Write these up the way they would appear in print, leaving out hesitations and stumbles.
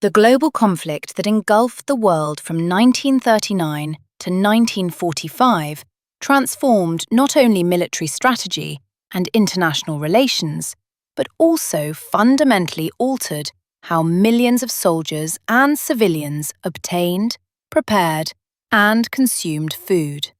The global conflict that engulfed the world from 1939 to 1945 transformed not only military strategy and international relations, but also fundamentally altered how millions of soldiers and civilians obtained, prepared, and consumed food.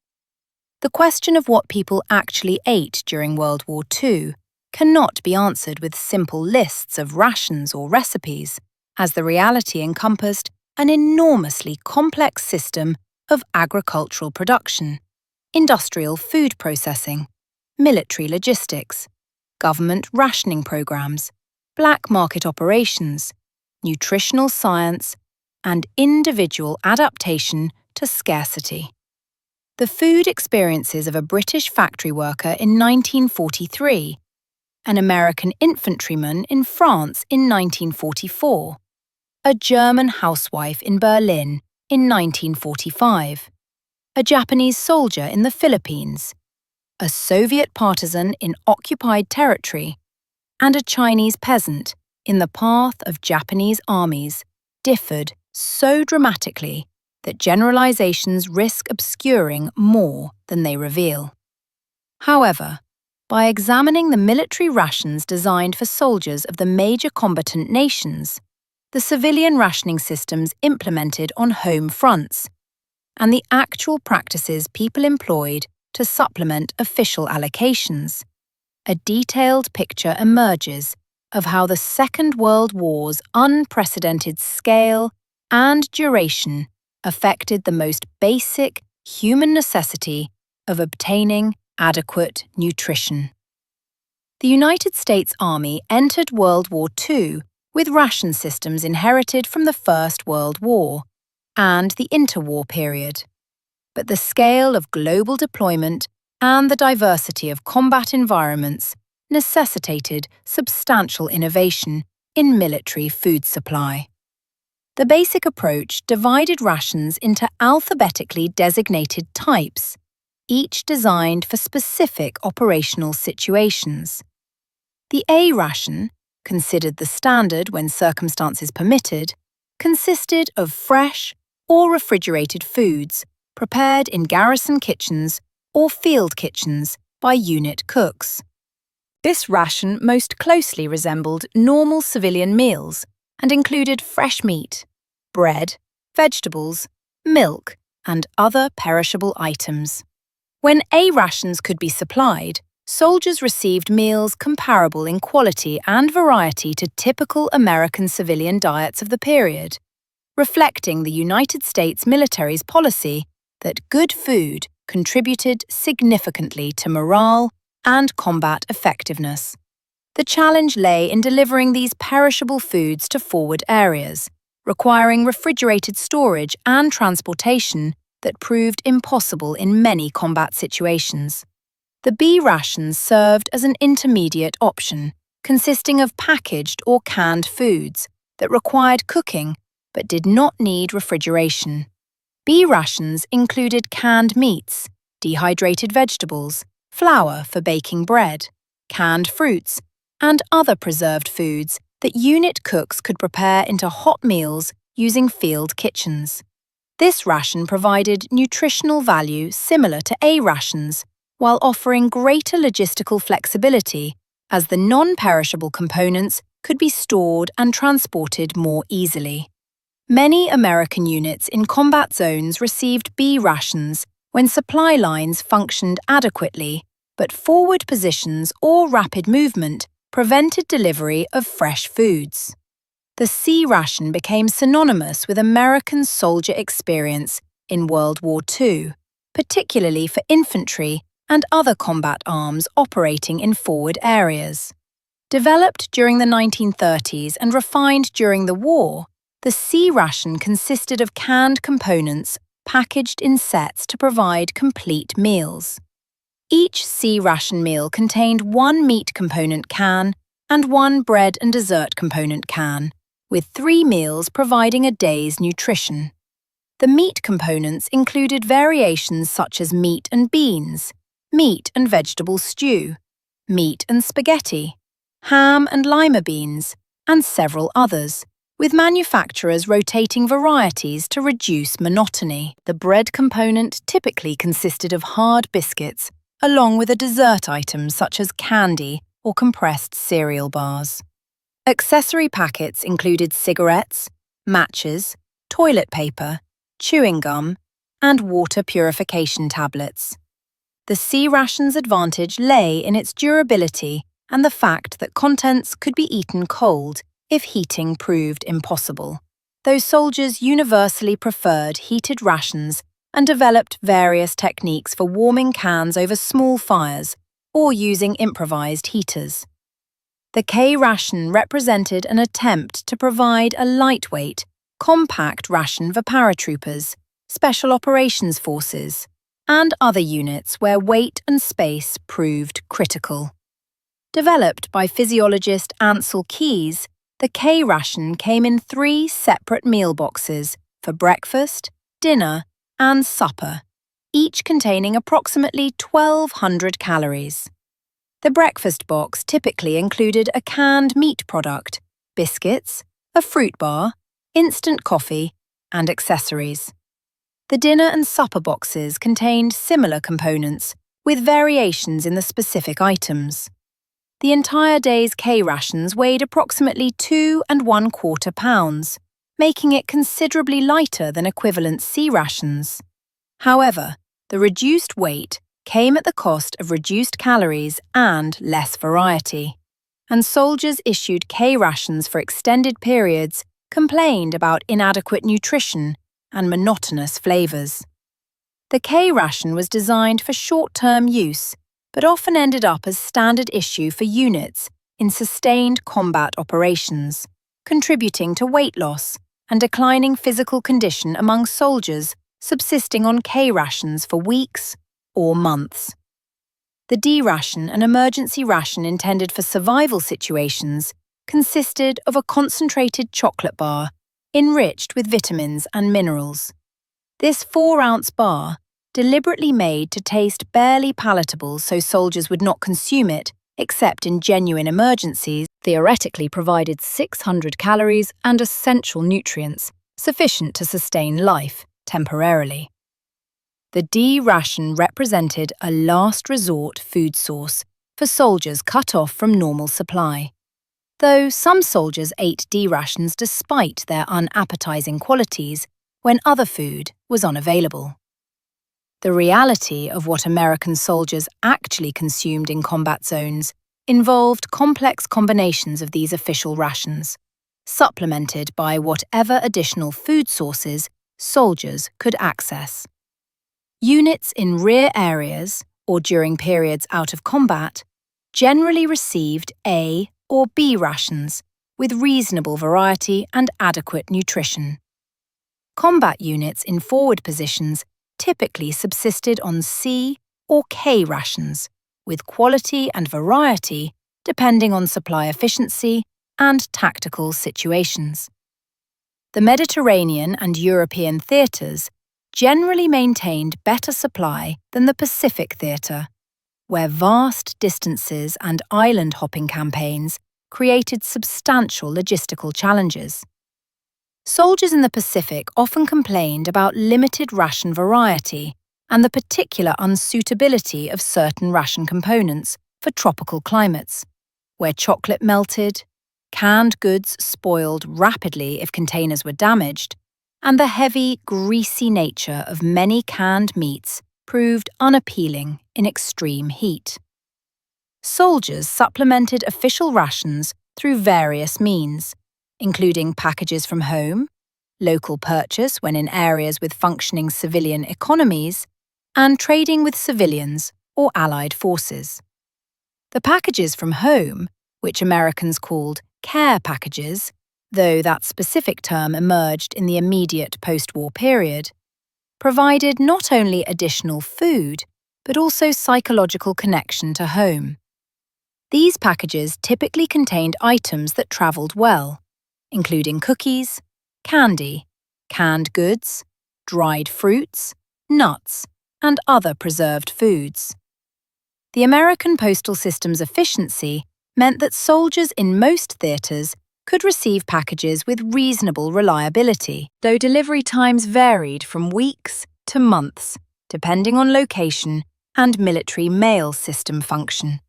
The question of what people actually ate during World War II cannot be answered with simple lists of rations or recipes, as the reality encompassed an enormously complex system of agricultural production, industrial food processing, military logistics, government rationing programs, black market operations, nutritional science, and individual adaptation to scarcity. The food experiences of a British factory worker in 1943, an American infantryman in France in 1944, a German housewife in Berlin in 1945, a Japanese soldier in the Philippines, a Soviet partisan in occupied territory, and a Chinese peasant in the path of Japanese armies differed so dramatically that generalizations risk obscuring more than they reveal. However, by examining the military rations designed for soldiers of the major combatant nations, the civilian rationing systems implemented on home fronts, and the actual practices people employed to supplement official allocations, a detailed picture emerges of how the Second World War's unprecedented scale and duration affected the most basic human necessity of obtaining adequate nutrition. The United States Army entered World War II with ration systems inherited from the First World War and the interwar period. But the scale of global deployment and the diversity of combat environments necessitated substantial innovation in military food supply. The basic approach divided rations into alphabetically designated types, each designed for specific operational situations. The A ration, considered the standard when circumstances permitted, consisted of fresh or refrigerated foods prepared in garrison kitchens or field kitchens by unit cooks. This ration most closely resembled normal civilian meals and included fresh meat, bread, vegetables, milk, and other perishable items. When A rations could be supplied, soldiers received meals comparable in quality and variety to typical American civilian diets of the period, reflecting the United States military's policy that good food contributed significantly to morale and combat effectiveness. The challenge lay in delivering these perishable foods to forward areas, requiring refrigerated storage and transportation that proved impossible in many combat situations. The B rations served as an intermediate option, consisting of packaged or canned foods that required cooking but did not need refrigeration. B rations included canned meats, dehydrated vegetables, flour for baking bread, canned fruits, and other preserved foods that unit cooks could prepare into hot meals using field kitchens. This ration provided nutritional value similar to A rations, while offering greater logistical flexibility, as the non-perishable components could be stored and transported more easily. Many American units in combat zones received B rations when supply lines functioned adequately, but forward positions or rapid movement prevented delivery of fresh foods. The C ration became synonymous with American soldier experience in World War II, particularly for infantry and other combat arms operating in forward areas. Developed during the 1930s and refined during the war, the C ration consisted of canned components packaged in sets to provide complete meals. Each C ration meal contained one meat component can and one bread and dessert component can, with 3 meals providing a day's nutrition. The meat components included variations such as meat and beans, meat and vegetable stew, meat and spaghetti, ham and lima beans, and several others, with manufacturers rotating varieties to reduce monotony. The bread component typically consisted of hard biscuits, along with a dessert item such as candy or compressed cereal bars. Accessory packets included cigarettes, matches, toilet paper, chewing gum, and water purification tablets. The C ration's advantage lay in its durability and the fact that contents could be eaten cold if heating proved impossible, though soldiers universally preferred heated rations and developed various techniques for warming cans over small fires or using improvised heaters. The K ration represented an attempt to provide a lightweight, compact ration for paratroopers, special operations forces, and other units where weight and space proved critical. Developed by physiologist Ansel Keys, the K ration came in 3 separate meal boxes for breakfast, dinner, and supper, each containing approximately 1,200 calories. The breakfast box typically included a canned meat product, biscuits, a fruit bar, instant coffee, and accessories. The dinner and supper boxes contained similar components, with variations in the specific items. The entire day's K rations weighed approximately 2 1/4 pounds, making it considerably lighter than equivalent C rations. However, the reduced weight came at the cost of reduced calories and less variety, and soldiers issued K rations for extended periods complained about inadequate nutrition and monotonous flavours. The K ration was designed for short-term use, but often ended up as standard issue for units in sustained combat operations, contributing to weight loss and declining physical condition among soldiers subsisting on K rations for weeks or months. The D ration, an emergency ration intended for survival situations, consisted of a concentrated chocolate bar enriched with vitamins and minerals. This 4-ounce bar, deliberately made to taste barely palatable so soldiers would not consume it except in genuine emergencies, theoretically provided 600 calories and essential nutrients, sufficient to sustain life temporarily. The D ration represented a last resort food source for soldiers cut off from normal supply, though some soldiers ate D rations despite their unappetizing qualities when other food was unavailable. The reality of what American soldiers actually consumed in combat zones involved complex combinations of these official rations, supplemented by whatever additional food sources soldiers could access. Units in rear areas, or during periods out of combat, generally received A or B rations with reasonable variety and adequate nutrition. Combat units in forward positions typically subsisted on C or K rations, with quality and variety depending on supply efficiency and tactical situations. The Mediterranean and European theatres generally maintained better supply than the Pacific theatre, where vast distances and island-hopping campaigns created substantial logistical challenges. Soldiers in the Pacific often complained about limited ration variety and the particular unsuitability of certain ration components for tropical climates, where chocolate melted, canned goods spoiled rapidly if containers were damaged, and the heavy, greasy nature of many canned meats proved unappealing in extreme heat. Soldiers supplemented official rations through various means, including packages from home, local purchase when in areas with functioning civilian economies, and trading with civilians or allied forces. The packages from home, which Americans called care packages, though that specific term emerged in the immediate post-war period, provided not only additional food, but also psychological connection to home. These packages typically contained items that travelled well, including cookies, candy, canned goods, dried fruits, nuts, and other preserved foods. The American postal system's efficiency meant that soldiers in most theatres could receive packages with reasonable reliability, though delivery times varied from weeks to months, depending on location and military mail system function.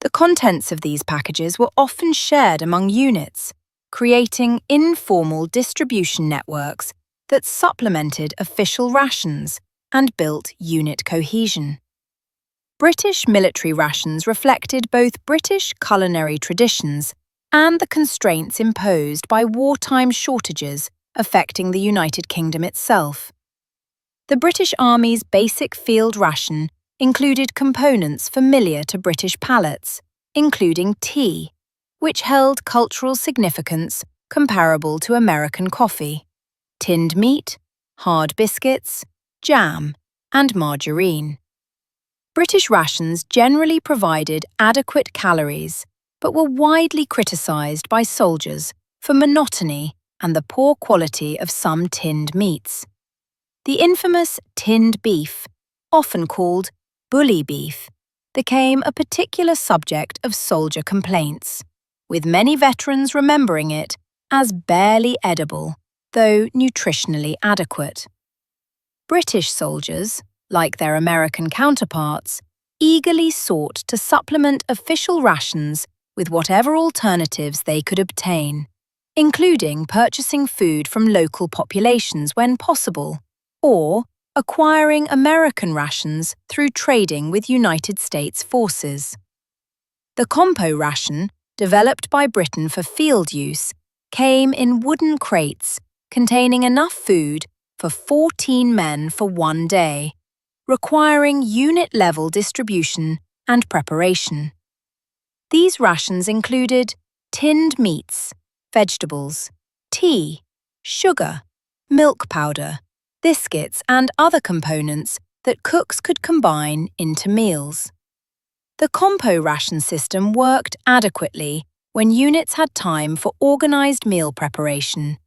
The contents of these packages were often shared among units, creating informal distribution networks that supplemented official rations and built unit cohesion. British military rations reflected both British culinary traditions and the constraints imposed by wartime shortages affecting the United Kingdom itself. The British Army's basic field ration included components familiar to British palates, including tea, which held cultural significance comparable to American coffee, tinned meat, hard biscuits, jam, and margarine. British rations generally provided adequate calories, but were widely criticised by soldiers for monotony and the poor quality of some tinned meats. The infamous tinned beef, often called bully beef, became a particular subject of soldier complaints, with many veterans remembering it as barely edible, though nutritionally adequate. British soldiers, like their American counterparts, eagerly sought to supplement official rations with whatever alternatives they could obtain, including purchasing food from local populations when possible, or acquiring American rations through trading with United States forces. The compo ration, developed by Britain for field use, came in wooden crates containing enough food for 14 men for one day, requiring unit-level distribution and preparation. These rations included tinned meats, vegetables, tea, sugar, milk powder, biscuits and other components that cooks could combine into meals. The compo ration system worked adequately when units had time for organised meal preparation,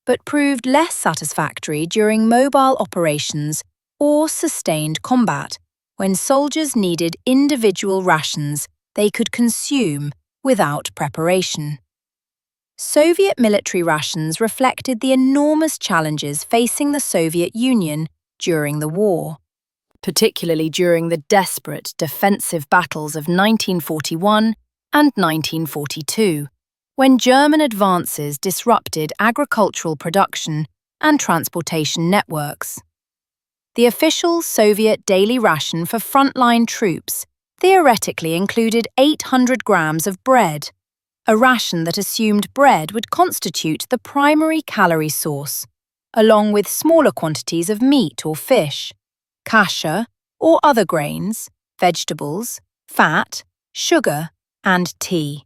but proved less satisfactory during mobile operations or sustained combat, when soldiers needed individual rations they could consume without preparation. Soviet military rations reflected the enormous challenges facing the Soviet Union during the war, particularly during the desperate defensive battles of 1941 and 1942, when German advances disrupted agricultural production and transportation networks. The official Soviet daily ration for frontline troops theoretically included 800 grams of bread, a ration that assumed bread would constitute the primary calorie source, along with smaller quantities of meat or fish, kasha or other grains, vegetables, fat, sugar, and tea.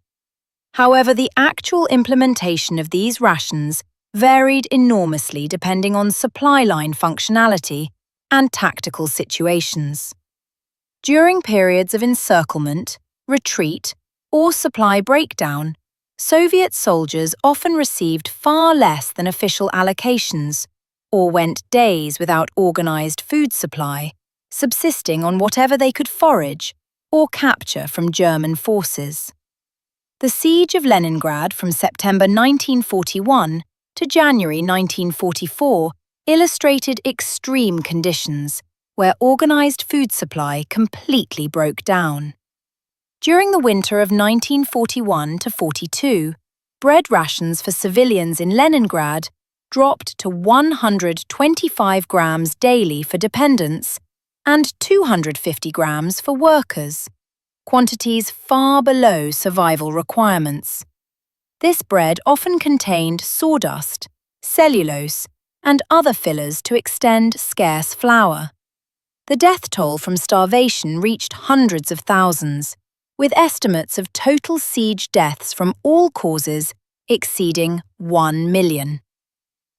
However, the actual implementation of these rations varied enormously depending on supply line functionality and tactical situations. During periods of encirclement, retreat, or supply breakdown, Soviet soldiers often received far less than official allocations, or went days without organized food supply, subsisting on whatever they could forage or capture from German forces. The siege of Leningrad from September 1941 to January 1944 illustrated extreme conditions where organized food supply completely broke down. During the winter of 1941 to 42, bread rations for civilians in Leningrad dropped to 125 grams daily for dependents and 250 grams for workers, quantities far below survival requirements. This bread often contained sawdust, cellulose, and other fillers to extend scarce flour. The death toll from starvation reached hundreds of thousands, with estimates of total siege deaths from all causes exceeding 1 million.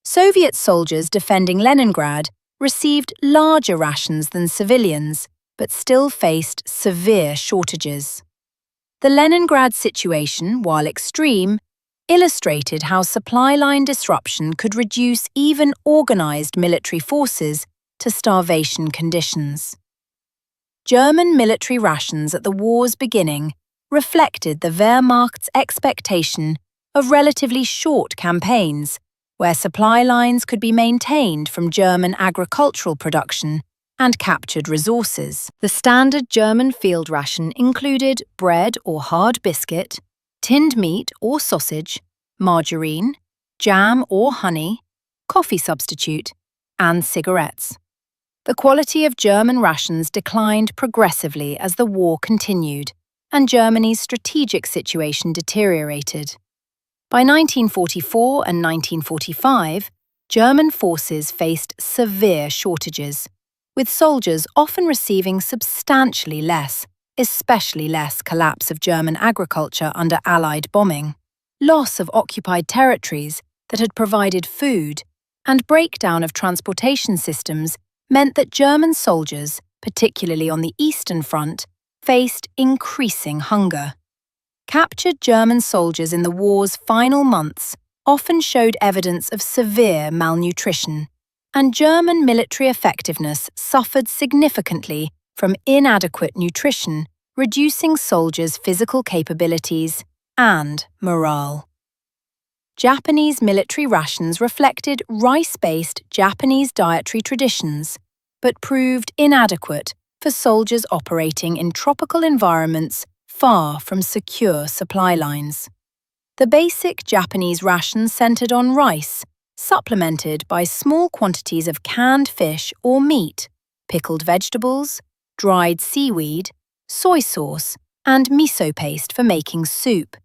Soviet soldiers defending Leningrad received larger rations than civilians, but still faced severe shortages. The Leningrad situation, while extreme, illustrated how supply line disruption could reduce even organized military forces to starvation conditions. German military rations at the war's beginning reflected the Wehrmacht's expectation of relatively short campaigns, where supply lines could be maintained from German agricultural production and captured resources. The standard German field ration included bread or hard biscuit, tinned meat or sausage, margarine, jam or honey, coffee substitute, and cigarettes. The quality of German rations declined progressively as the war continued, and Germany's strategic situation deteriorated. By 1944 and 1945, German forces faced severe shortages, with soldiers often receiving substantially less, especially less collapse of German agriculture under Allied bombing, loss of occupied territories that had provided food, and breakdown of transportation systems meant that German soldiers, particularly on the Eastern Front, faced increasing hunger. Captured German soldiers in the war's final months often showed evidence of severe malnutrition, and German military effectiveness suffered significantly from inadequate nutrition, reducing soldiers' physical capabilities and morale. Japanese military rations reflected rice-based Japanese dietary traditions, but proved inadequate for soldiers operating in tropical environments far from secure supply lines. The basic Japanese ration centered on rice, supplemented by small quantities of canned fish or meat, pickled vegetables, dried seaweed, soy sauce, and miso paste for making soup.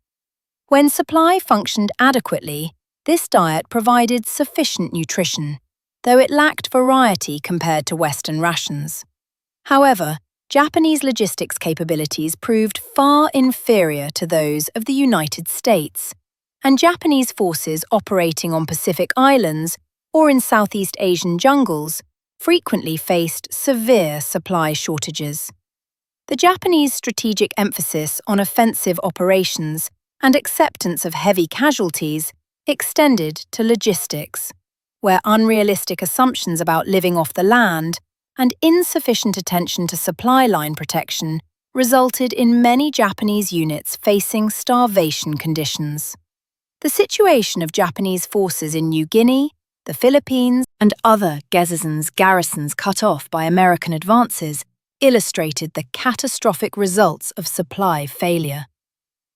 When supply functioned adequately, this diet provided sufficient nutrition, though it lacked variety compared to Western rations. However, Japanese logistics capabilities proved far inferior to those of the United States, and Japanese forces operating on Pacific islands or in Southeast Asian jungles frequently faced severe supply shortages. The Japanese strategic emphasis on offensive operations and acceptance of heavy casualties extended to logistics, where unrealistic assumptions about living off the land and insufficient attention to supply line protection resulted in many Japanese units facing starvation conditions. The situation of Japanese forces in New Guinea, the Philippines, and other garrisons cut off by American advances illustrated the catastrophic results of supply failure.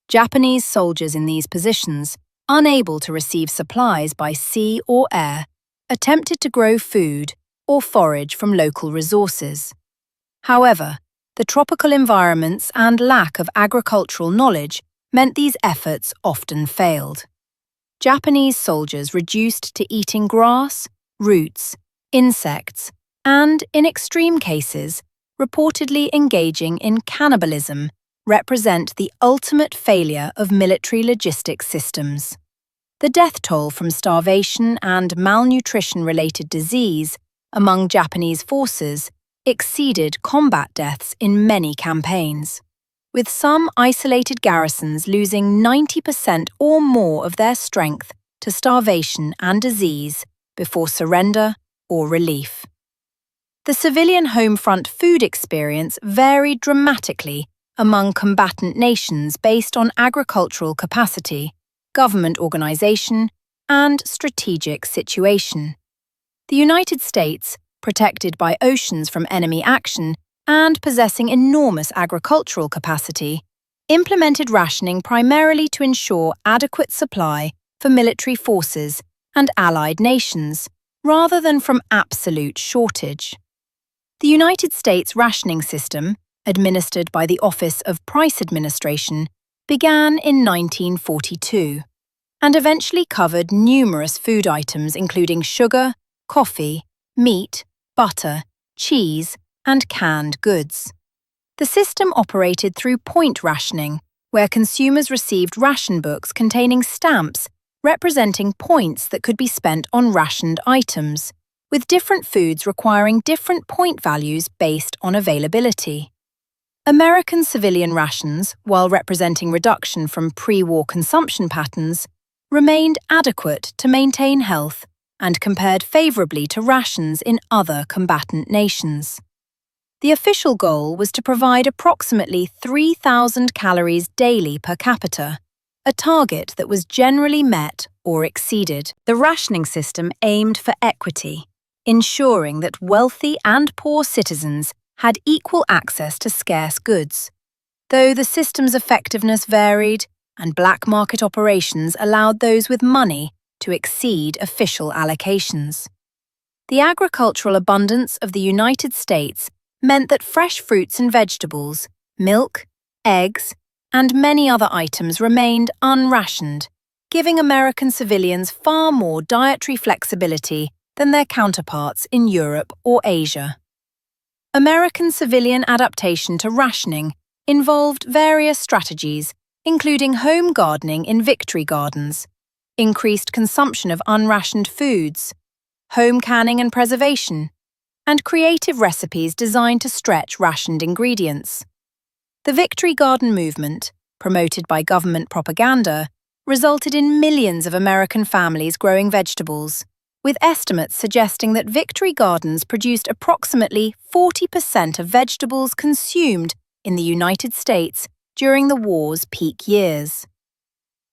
Japanese soldiers in these positions, unable to receive supplies by sea or air, attempted to grow food or forage from local resources. However, the tropical environments and lack of agricultural knowledge meant these efforts often failed. Japanese soldiers reduced to eating grass, roots, insects, and, in extreme cases, reportedly engaging in cannibalism, represent the ultimate failure of military logistics systems. The death toll from starvation and malnutrition-related disease among Japanese forces exceeded combat deaths in many campaigns, with some isolated garrisons losing 90% or more of their strength to starvation and disease before surrender or relief. The civilian home front food experience varied dramatically among combatant nations based on agricultural capacity, government organization, and strategic situation. The United States, protected by oceans from enemy action and possessing enormous agricultural capacity, implemented rationing primarily to ensure adequate supply for military forces and allied nations, rather than from absolute shortage. The United States rationing system, administered by the Office of Price Administration, began in 1942 and eventually covered numerous food items including sugar, coffee, meat, butter, cheese, and canned goods. The system operated through point rationing, where consumers received ration books containing stamps representing points that could be spent on rationed items, with different foods requiring different point values based on availability. American civilian rations, while representing reduction from pre-war consumption patterns, remained adequate to maintain health and compared favorably to rations in other combatant nations. The official goal was to provide approximately 3,000 calories daily per capita, a target that was generally met or exceeded. The rationing system aimed for equity, ensuring that wealthy and poor citizens had equal access to scarce goods. Though the system's effectiveness varied, and black market operations allowed those with money to exceed official allocations. The agricultural abundance of the United States meant that fresh fruits and vegetables, milk, eggs, and many other items remained unrationed, giving American civilians far more dietary flexibility than their counterparts in Europe or Asia. American civilian adaptation to rationing involved various strategies, including home gardening in victory gardens, increased consumption of unrationed foods, home canning and preservation, and creative recipes designed to stretch rationed ingredients. The Victory Garden movement, promoted by government propaganda, resulted in millions of American families growing vegetables, with estimates suggesting that victory gardens produced approximately 40% of vegetables consumed in the United States during the war's peak years.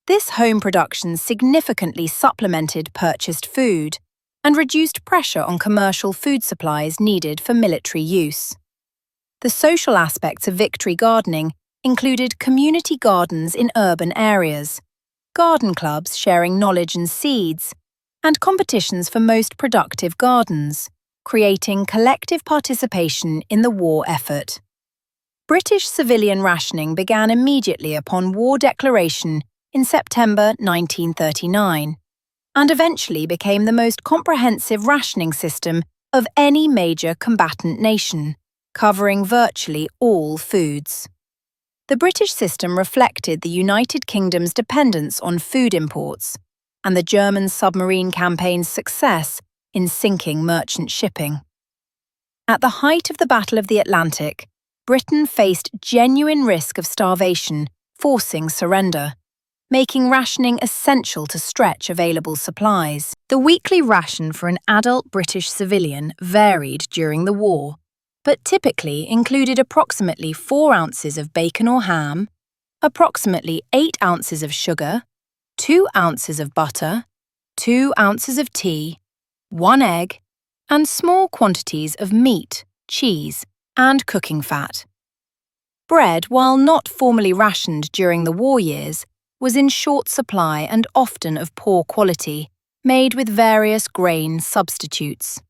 This home production significantly supplemented purchased food and reduced pressure on commercial food supplies needed for military use. The social aspects of victory gardening included community gardens in urban areas, garden clubs sharing knowledge and seeds, and competitions for most productive gardens, creating collective participation in the war effort. British civilian rationing began immediately upon war declaration in September 1939, and eventually became the most comprehensive rationing system of any major combatant nation, covering virtually all foods. The British system reflected the United Kingdom's dependence on food imports and the German submarine campaign's success in sinking merchant shipping. At the height of the Battle of the Atlantic, Britain faced genuine risk of starvation, forcing surrender, making rationing essential to stretch available supplies. The weekly ration for an adult British civilian varied during the war, but typically included approximately 4 ounces of bacon or ham, approximately 8 ounces of sugar, 2 ounces of butter, 2 ounces of tea, 1 egg, and small quantities of meat, cheese, and cooking fat. Bread, while not formally rationed during the war years, was in short supply and often of poor quality, made with various grain substitutes.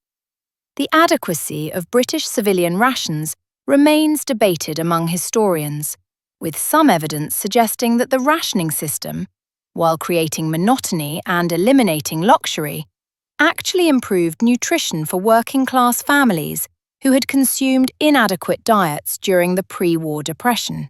The adequacy of British civilian rations remains debated among historians, with some evidence suggesting that the rationing system, while creating monotony and eliminating luxury, actually improved nutrition for working-class families who had consumed inadequate diets during the pre-war depression.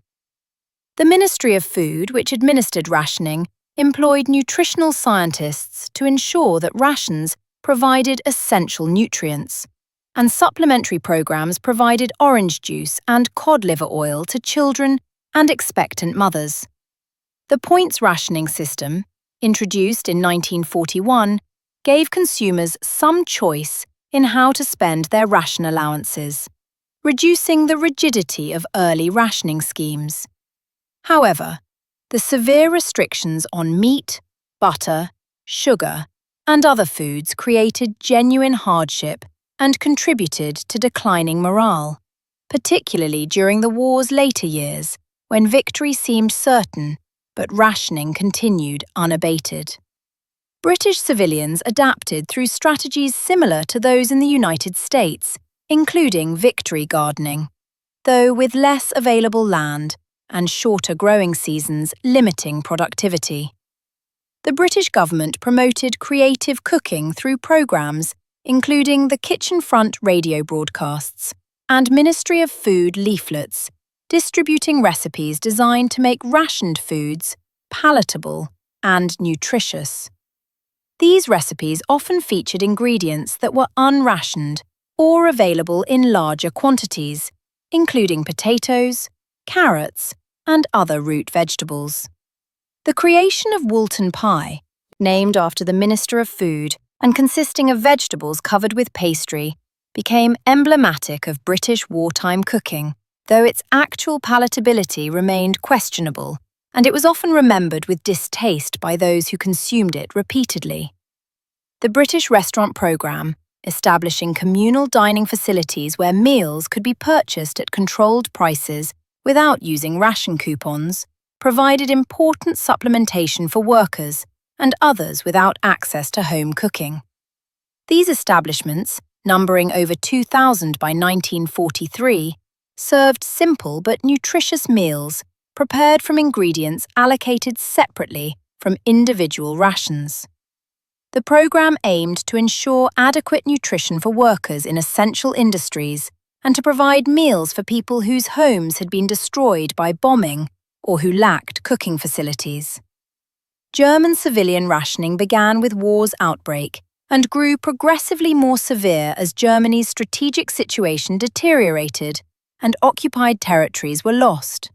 The Ministry of Food, which administered rationing, employed nutritional scientists to ensure that rations provided essential nutrients, and supplementary programs provided orange juice and cod liver oil to children and expectant mothers. The points rationing system, introduced in 1941, gave consumers some choice in how to spend their ration allowances, reducing the rigidity of early rationing schemes. However, the severe restrictions on meat, butter, sugar, and other foods created genuine hardship and contributed to declining morale, particularly during the war's later years, when victory seemed certain, but rationing continued unabated. British civilians adapted through strategies similar to those in the United States, including victory gardening, though with less available land and shorter growing seasons limiting productivity. The British government promoted creative cooking through programs including the Kitchen Front radio broadcasts and Ministry of Food leaflets, distributing recipes designed to make rationed foods palatable and nutritious. These recipes often featured ingredients that were unrationed or available in larger quantities, including potatoes, carrots, and other root vegetables. The creation of Woolton pie, named after the Minister of Food and consisting of vegetables covered with pastry, became emblematic of British wartime cooking, though its actual palatability remained questionable, and it was often remembered with distaste by those who consumed it repeatedly. The British restaurant programme, establishing communal dining facilities where meals could be purchased at controlled prices without using ration coupons, provided important supplementation for workers and others without access to home cooking. These establishments, numbering over 2,000 by 1943, served simple but nutritious meals prepared from ingredients allocated separately from individual rations. The programme aimed to ensure adequate nutrition for workers in essential industries and to provide meals for people whose homes had been destroyed by bombing or who lacked cooking facilities. German civilian rationing began with war's outbreak and grew progressively more severe as Germany's strategic situation deteriorated and occupied territories were lost.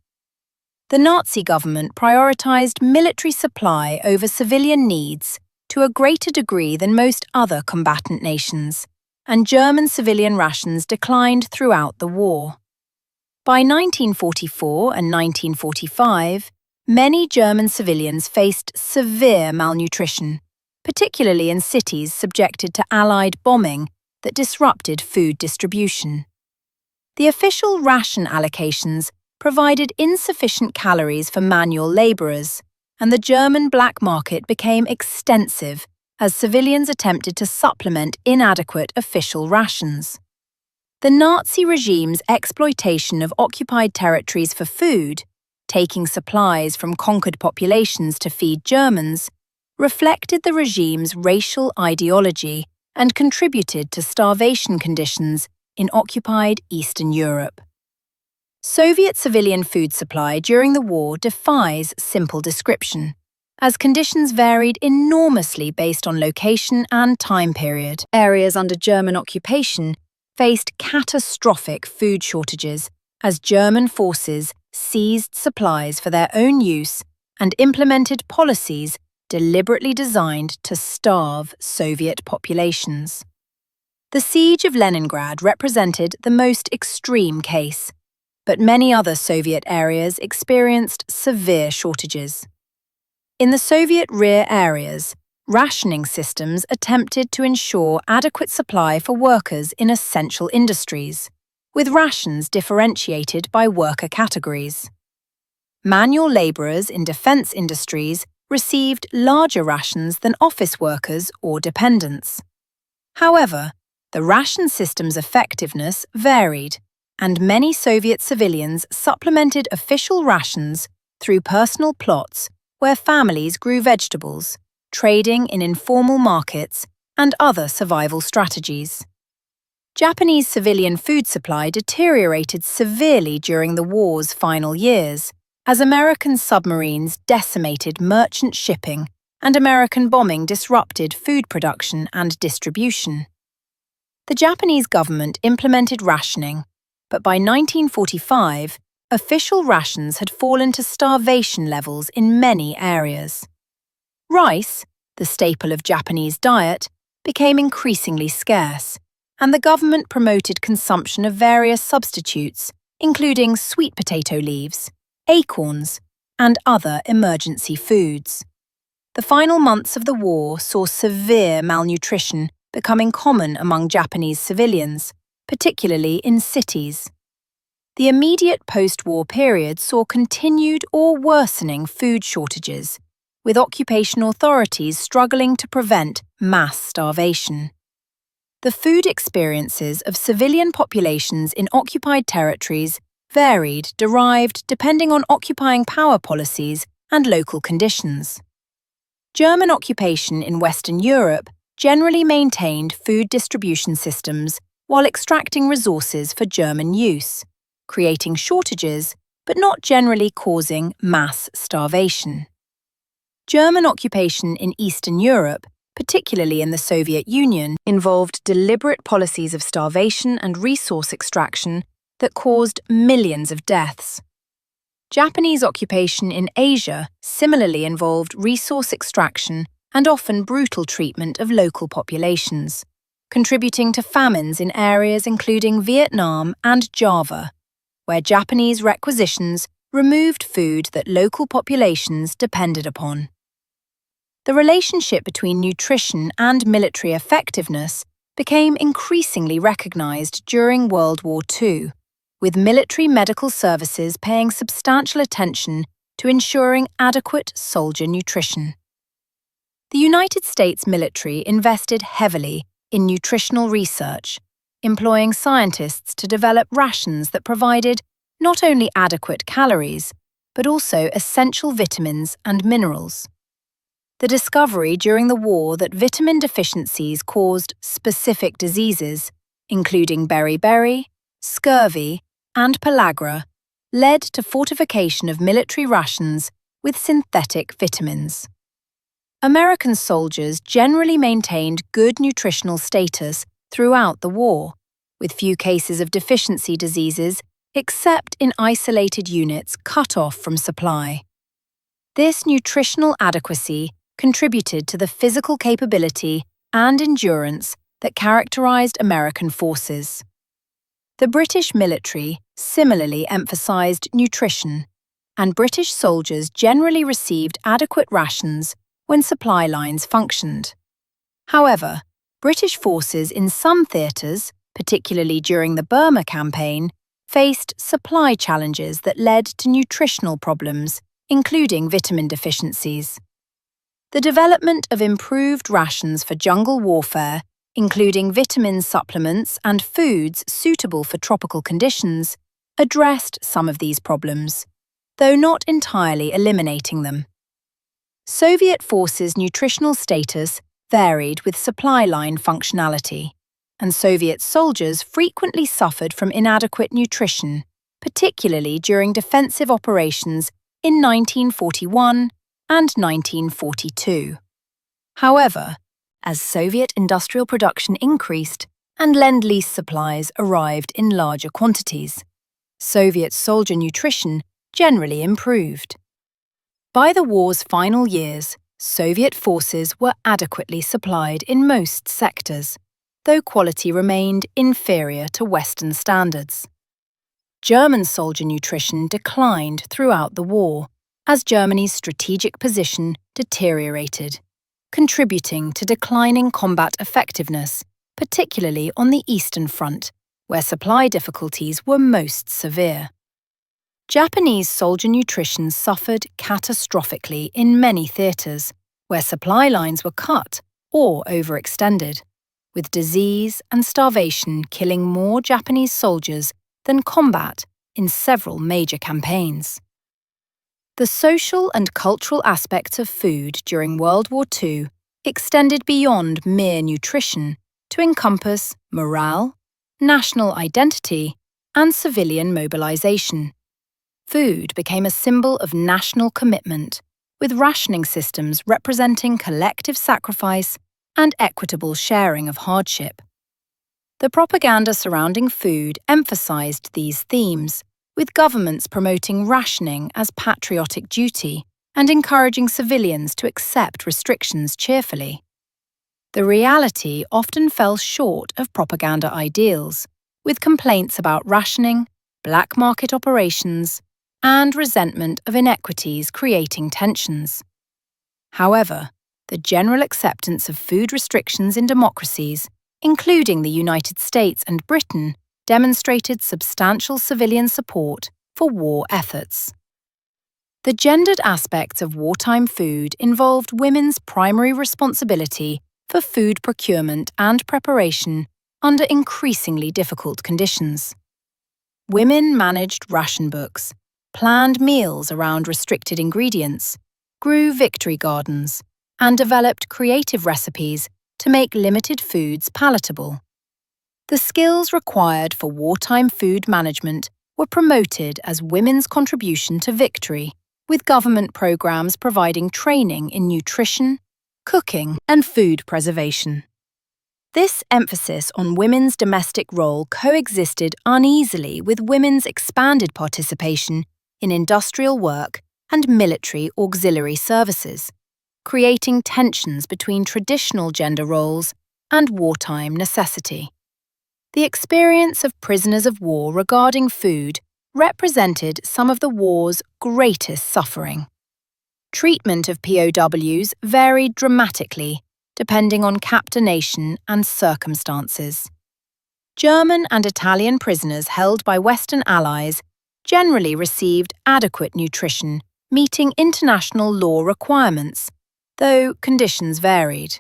The Nazi government prioritized military supply over civilian needs to a greater degree than most other combatant nations, and German civilian rations declined throughout the war. By 1944 and 1945, many German civilians faced severe malnutrition, particularly in cities subjected to Allied bombing that disrupted food distribution. The official ration allocations provided insufficient calories for manual labourers, and the German black market became extensive as civilians attempted to supplement inadequate official rations. The Nazi regime's exploitation of occupied territories for food, taking supplies from conquered populations to feed Germans, reflected the regime's racial ideology and contributed to starvation conditions in occupied Eastern Europe. Soviet civilian food supply during the war defies simple description, as conditions varied enormously based on location and time period. Areas under German occupation faced catastrophic food shortages as German forces seized supplies for their own use and implemented policies deliberately designed to starve Soviet populations. The siege of Leningrad represented the most extreme case, but many other Soviet areas experienced severe shortages. In the Soviet rear areas, rationing systems attempted to ensure adequate supply for workers in essential industries, with rations differentiated by worker categories. Manual labourers in defence industries received larger rations than office workers or dependents. However, the ration system's effectiveness varied, and many Soviet civilians supplemented official rations through personal plots where families grew vegetables, trading in informal markets, and other survival strategies. Japanese civilian food supply deteriorated severely during the war's final years, as American submarines decimated merchant shipping and American bombing disrupted food production and distribution. The Japanese government implemented rationing, but by 1945, official rations had fallen to starvation levels in many areas. Rice, the staple of Japanese diet, became increasingly scarce, and the government promoted consumption of various substitutes, including sweet potato leaves, acorns, and other emergency foods. The final months of the war saw severe malnutrition becoming common among Japanese civilians, particularly in cities. The immediate post-war period saw continued or worsening food shortages, with occupation authorities struggling to prevent mass starvation. The food experiences of civilian populations in occupied territories derived depending on occupying power policies and local conditions. German occupation in Western Europe generally maintained food distribution systems while extracting resources for German use, creating shortages but not generally causing mass starvation. German occupation in Eastern Europe, particularly in the Soviet Union, involved deliberate policies of starvation and resource extraction that caused millions of deaths. Japanese occupation in Asia similarly involved resource extraction and often brutal treatment of local populations, contributing to famines in areas including Vietnam and Java, where Japanese requisitions removed food that local populations depended upon. The relationship between nutrition and military effectiveness became increasingly recognized during World War II, with military medical services paying substantial attention to ensuring adequate soldier nutrition. The United States military invested heavily in nutritional research, employing scientists to develop rations that provided not only adequate calories, but also essential vitamins and minerals. The discovery during the war that vitamin deficiencies caused specific diseases, including beriberi, scurvy, and pellagra, led to fortification of military rations with synthetic vitamins. American soldiers generally maintained good nutritional status throughout the war, with few cases of deficiency diseases except in isolated units cut off from supply. This nutritional adequacy contributed to the physical capability and endurance that characterized American forces. The British military similarly emphasized nutrition, and British soldiers generally received adequate rations when supply lines functioned. However, British forces in some theatres, particularly during the Burma campaign, faced supply challenges that led to nutritional problems, including vitamin deficiencies. The development of improved rations for jungle warfare, including vitamin supplements and foods suitable for tropical conditions, addressed some of these problems, though not entirely eliminating them. Soviet forces' nutritional status varied with supply line functionality, and Soviet soldiers frequently suffered from inadequate nutrition, particularly during defensive operations in 1941 and 1942. However, as Soviet industrial production increased and Lend-Lease supplies arrived in larger quantities, Soviet soldier nutrition generally improved. By the war's final years, Soviet forces were adequately supplied in most sectors, though quality remained inferior to Western standards. German soldier nutrition declined throughout the war as Germany's strategic position deteriorated, contributing to declining combat effectiveness, particularly on the Eastern Front, where supply difficulties were most severe. Japanese soldier nutrition suffered catastrophically in many theatres, where supply lines were cut or overextended, with disease and starvation killing more Japanese soldiers than combat in several major campaigns. The social and cultural aspects of food during World War II extended beyond mere nutrition to encompass morale, national identity, and civilian mobilization. Food became a symbol of national commitment, with rationing systems representing collective sacrifice and equitable sharing of hardship. The propaganda surrounding food emphasized these themes, with governments promoting rationing as patriotic duty and encouraging civilians to accept restrictions cheerfully. The reality often fell short of propaganda ideals, with complaints about rationing, black market operations, and resentment of inequities creating tensions. However, the general acceptance of food restrictions in democracies, including the United States and Britain, demonstrated substantial civilian support for war efforts. The gendered aspects of wartime food involved women's primary responsibility for food procurement and preparation under increasingly difficult conditions. Women managed ration books, planned meals around restricted ingredients, grew victory gardens, and developed creative recipes to make limited foods palatable. The skills required for wartime food management were promoted as women's contribution to victory, with government programs providing training in nutrition, cooking, and food preservation. This emphasis on women's domestic role coexisted uneasily with women's expanded participation in industrial work and military auxiliary services, creating tensions between traditional gender roles and wartime necessity. The experience of prisoners of war regarding food represented some of the war's greatest suffering. Treatment of POWs varied dramatically, depending on captor nation and circumstances. German and Italian prisoners held by Western allies generally received adequate nutrition, meeting international law requirements, though conditions varied.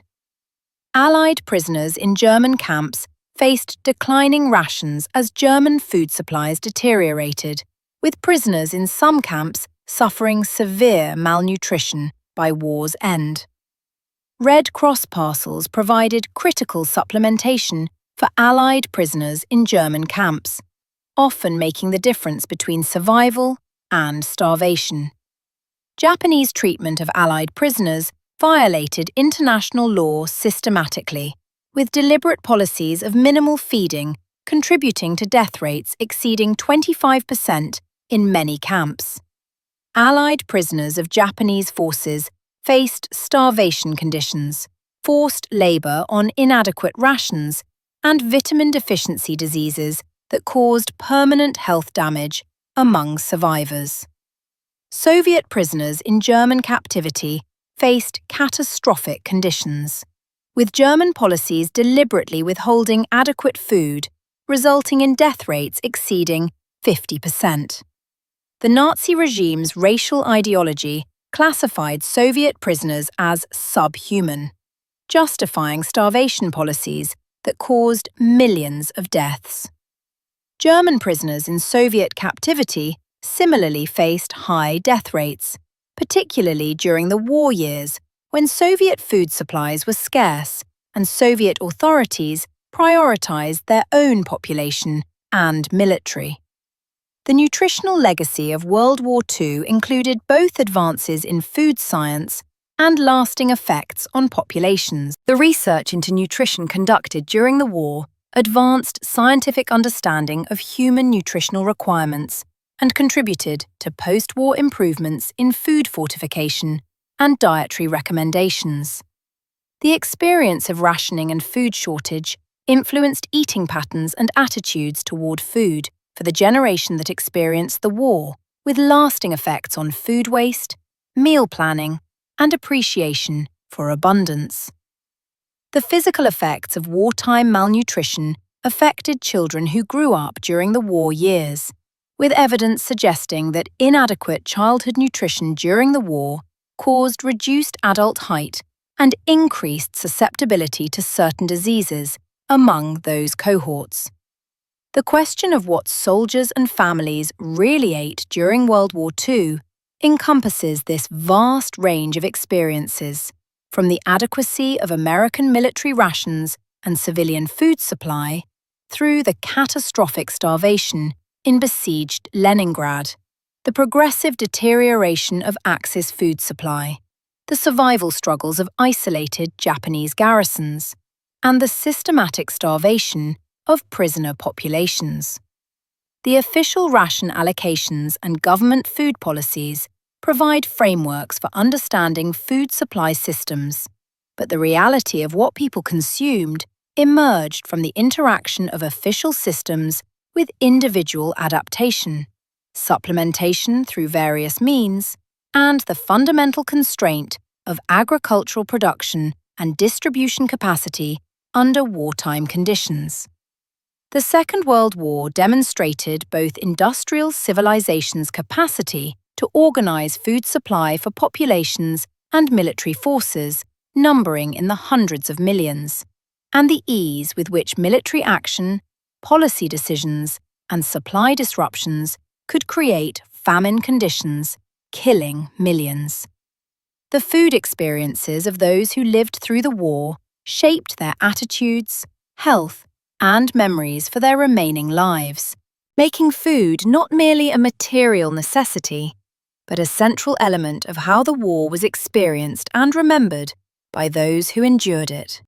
Allied prisoners in German camps faced declining rations as German food supplies deteriorated, with prisoners in some camps suffering severe malnutrition by war's end. Red Cross parcels provided critical supplementation for Allied prisoners in German camps, often making the difference between survival and starvation. Japanese treatment of Allied prisoners violated international law systematically, with deliberate policies of minimal feeding contributing to death rates exceeding 25% in many camps. Allied prisoners of Japanese forces faced starvation conditions, forced labour on inadequate rations, and vitamin deficiency diseases that caused permanent health damage among survivors. Soviet prisoners in German captivity faced catastrophic conditions, with German policies deliberately withholding adequate food, resulting in death rates exceeding 50%. The Nazi regime's racial ideology classified Soviet prisoners as subhuman, justifying starvation policies that caused millions of deaths. German prisoners in Soviet captivity similarly faced high death rates, particularly during the war years when Soviet food supplies were scarce and Soviet authorities prioritized their own population and military. The nutritional legacy of World War II included both advances in food science and lasting effects on populations. The research into nutrition conducted during the war advanced scientific understanding of human nutritional requirements and contributed to post-war improvements in food fortification and dietary recommendations. The experience of rationing and food shortage influenced eating patterns and attitudes toward food for the generation that experienced the war, with lasting effects on food waste, meal planning, and appreciation for abundance. The physical effects of wartime malnutrition affected children who grew up during the war years, with evidence suggesting that inadequate childhood nutrition during the war caused reduced adult height and increased susceptibility to certain diseases among those cohorts. The question of what soldiers and families really ate during World War II encompasses this vast range of experiences, from the adequacy of American military rations and civilian food supply, through the catastrophic starvation in besieged Leningrad, the progressive deterioration of Axis food supply, the survival struggles of isolated Japanese garrisons, and the systematic starvation of prisoner populations. The official ration allocations and government food policies provide frameworks for understanding food supply systems, but the reality of what people consumed emerged from the interaction of official systems with individual adaptation, supplementation through various means, and the fundamental constraint of agricultural production and distribution capacity under wartime conditions. The Second World War demonstrated both industrial civilization's capacity to organize food supply for populations and military forces numbering in the hundreds of millions, and the ease with which military action, policy decisions, and supply disruptions could create famine conditions, killing millions. The food experiences of those who lived through the war shaped their attitudes, health, and memories for their remaining lives, making food not merely a material necessity, but a central element of how the war was experienced and remembered by those who endured it.